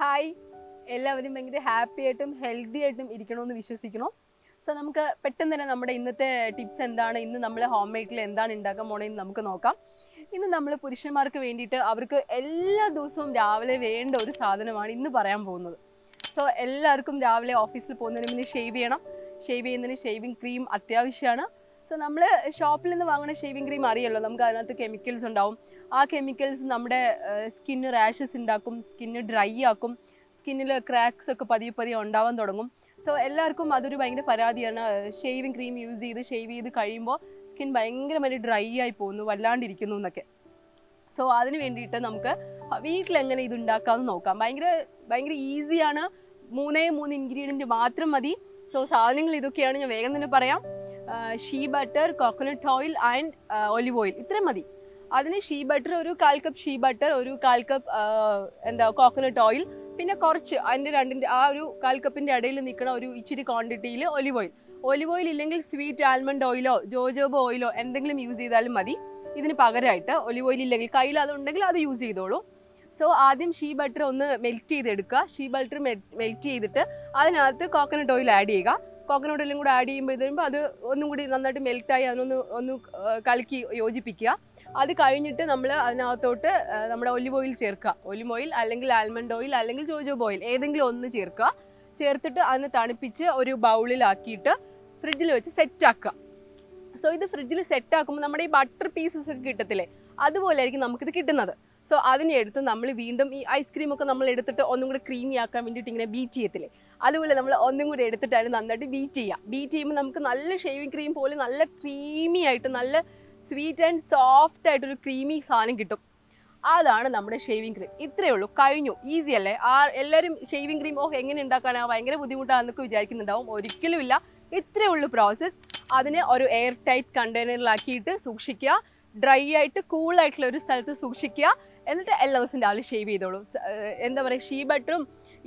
Hi, എല്ലാവരും ഭയങ്കര happy ആയിട്ടും ഹെൽത്തി ആയിട്ടും ഇരിക്കണമെന്ന് വിശ്വസിക്കണം. സോ നമുക്ക് പെട്ടെന്ന് തന്നെ നമ്മുടെ ഇന്നത്തെ ടിപ്സ് എന്താണ്, ഇന്ന് നമ്മൾ ഹോം മെയ്ഡിൽ എന്താണ് ഉണ്ടാക്കാൻ പോണതെന്ന് നമുക്ക് നോക്കാം. ഇന്ന് നമ്മൾ പുരുഷന്മാർക്ക് വേണ്ടിയിട്ട് അവർക്ക് എല്ലാ ദിവസവും രാവിലെ വേണ്ട ഒരു സാധനമാണ് ഇന്ന് പറയാൻ പോകുന്നത്. സോ എല്ലാവർക്കും രാവിലെ ഓഫീസിൽ പോകുന്നതിന് മുന്നേ ഷേവ് ചെയ്യണം. ഷേവ് ചെയ്യുന്നതിന് ഷേവിങ് ക്രീം അത്യാവശ്യമാണ്. സോ നമ്മൾ ഷോപ്പിൽ നിന്ന് വാങ്ങുന്ന ഷേവിങ് ക്രീം അറിയല്ലോ, നമുക്ക് അതിനകത്ത് കെമിക്കൽസ് ഉണ്ടാവും. ആ കെമിക്കൽസ് നമ്മുടെ സ്കിന്ന് റാഷസ് ഉണ്ടാക്കും, സ്കിന്ന് ഡ്രൈ ആക്കും, സ്കിന്നിൽ ക്രാക്സ് ഒക്കെ പതിയെ ഉണ്ടാവാൻ തുടങ്ങും. സോ എല്ലാവർക്കും അതൊരു ഭയങ്കര പരാതിയാണ്. ഷേവിങ് ക്രീം യൂസ് ചെയ്ത് ഷേവ് ചെയ്ത് കഴിയുമ്പോൾ സ്കിൻ ഭയങ്കരമായിട്ട് ഡ്രൈ ആയി പോകുന്നു, വല്ലാണ്ടിരിക്കുന്നു എന്നൊക്കെ. സോ അതിന് വേണ്ടിയിട്ട് നമുക്ക് വീട്ടിലെങ്ങനെ ഇത് ഉണ്ടാക്കാമെന്ന് നോക്കാം. ഭയങ്കര ഈസിയാണ്. 3 ഇൻഗ്രീഡിയൻറ്റ് മാത്രം മതി. സോ സാധനങ്ങൾ ഇതൊക്കെയാണ്, ഞാൻ വേഗം തന്നെ പറയാം. She butter, coconut oil and olive oil, ഇത്രയും മതി. അതിന് ഷീ ബട്ടർ ഒരു 1/4 കപ്പ് ഷീ ബട്ടർ, ഒരു 1/4 കപ്പ് കോക്കനട്ട് ഓയിൽ, പിന്നെ കുറച്ച് അതിൻ്റെ രണ്ടിൻ്റെ ആ ഒരു 1/4 കപ്പിൻ്റെ ഇടയിൽ നിൽക്കുന്ന ഒരു ഇച്ചിരി ക്വാണ്ടിറ്റിയിൽ ഒലിവ് ഓയിൽ. ഒലിവ് ഓയിൽ ഇല്ലെങ്കിൽ സ്വീറ്റ് ആൽമണ്ട് ഓയിലോ ജോജോബോ ഓയിലോ എന്തെങ്കിലും യൂസ് ചെയ്താലും മതി. ഇതിന് പകരമായിട്ട് ഒലിവ് ഓയിൽ ഇല്ലെങ്കിൽ കയ്യിൽ അതുണ്ടെങ്കിൽ അത് യൂസ് ചെയ്തോളൂ. സോ ആദ്യം ഷീ ബട്ടർ ഒന്ന് മെൽറ്റ് ചെയ്തെടുക്കുക. ഷീ ബട്ടർ മെൽറ്റ് ചെയ്തിട്ട് അതിനകത്ത് കോക്കനട്ട് ഓയിൽ ആഡ് ചെയ്യുക. കോക്കനട്ട് ഓയിലും കൂടെ ആഡ് ചെയ്യുമ്പോൾ അത് ഒന്നും കൂടി നന്നായിട്ട് മെൽറ്റായി ഒന്ന് കലക്കി യോജിപ്പിക്കുക. അത് കഴിഞ്ഞിട്ട് നമ്മൾ അതിനകത്തോട്ട് നമ്മുടെ ഒലിവ് ഓയിൽ ചേർക്കുക. ഒലിവ് ഓയിൽ അല്ലെങ്കിൽ ആൽമണ്ട് ഓയിൽ അല്ലെങ്കിൽ ജോജോബോ ഓയിൽ ഏതെങ്കിലും ഒന്ന് ചേർക്കുക. ചേർത്തിട്ട് അതിനെ തണുപ്പിച്ച് ഒരു ബൗളിലാക്കിയിട്ട് ഫ്രിഡ്ജിൽ വെച്ച് സെറ്റാക്കുക. സോ ഇത് ഫ്രിഡ്ജിൽ സെറ്റാക്കുമ്പോൾ നമ്മുടെ ഈ ബട്ടർ പീസസ് ഒക്കെ കിട്ടത്തില്ലേ, അതുപോലെ ആയിരിക്കും നമുക്കിത് കിട്ടുന്നത്. സോ അതിനെ എടുത്ത് നമ്മൾ വീണ്ടും ഈ ഐസ്ക്രീമൊക്കെ നമ്മൾ എടുത്തിട്ട് ഒന്നും കൂടി ക്രീമി ആക്കാൻ വേണ്ടിയിട്ട് ഇങ്ങനെ ബീറ്റ് ചെയ്യത്തില്ലേ, അതുപോലെ നമ്മൾ ഒന്നും കൂടി എടുത്തിട്ട് അതിന് നന്നായിട്ട് ബീറ്റ് ചെയ്യുക. ബീറ്റ് ചെയ്യുമ്പോൾ നമുക്ക് നല്ല ഷേവിങ് ക്രീം പോലെ നല്ല ക്രീമി ആയിട്ട് നല്ല സ്വീറ്റ് ആൻഡ് സോഫ്റ്റ് ആയിട്ടൊരു ക്രീമി സാധനം കിട്ടും. അതാണ് നമ്മുടെ ഷേവിങ് ക്രീം. ഇത്രയേ ഉള്ളൂ, കഴിഞ്ഞു. ഈസി അല്ലേ? എല്ലാവരും ഷേവിങ് ക്രീം എങ്ങനെ ഉണ്ടാക്കാനാണ്, ഭയങ്കര ബുദ്ധിമുട്ടാണെന്നൊക്കെ വിചാരിക്കുന്നുണ്ടാവും. ഒരിക്കലും ഇല്ല, ഇത്രയേ ഉള്ളൂ പ്രോസസ്സ്. അതിനെ ഒരു എയർ ടൈറ്റ് കണ്ടെയ്നറിലാക്കിയിട്ട് സൂക്ഷിക്കുക. ഡ്രൈ ആയിട്ട് കൂളായിട്ടുള്ള ഒരു സ്ഥലത്ത് സൂക്ഷിക്കുക. എന്നിട്ട് എല്ലാ ദിവസവും രാവിലെ ഷേവ് ചെയ്തോളൂ. എന്താ പറയുക, ഷീ ബട്ടറും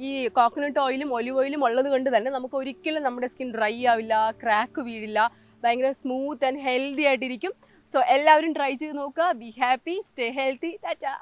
ഈ കോക്കനട്ട് ഓയിലും ഒലിവ് ഓയിലും ഉള്ളത് കൊണ്ട് തന്നെ നമുക്ക് ഒരിക്കലും നമ്മുടെ സ്കിൻ ഡ്രൈ ആവില്ല, ക്രാക്ക് വീഴില്ല, ഭയങ്കര സ്മൂത്ത് ആൻഡ് ഹെൽത്തി ആയിട്ടിരിക്കും. സോ എല്ലാവരും ട്രൈ ചെയ്ത് നോക്കുക. Be happy, stay healthy. Tata.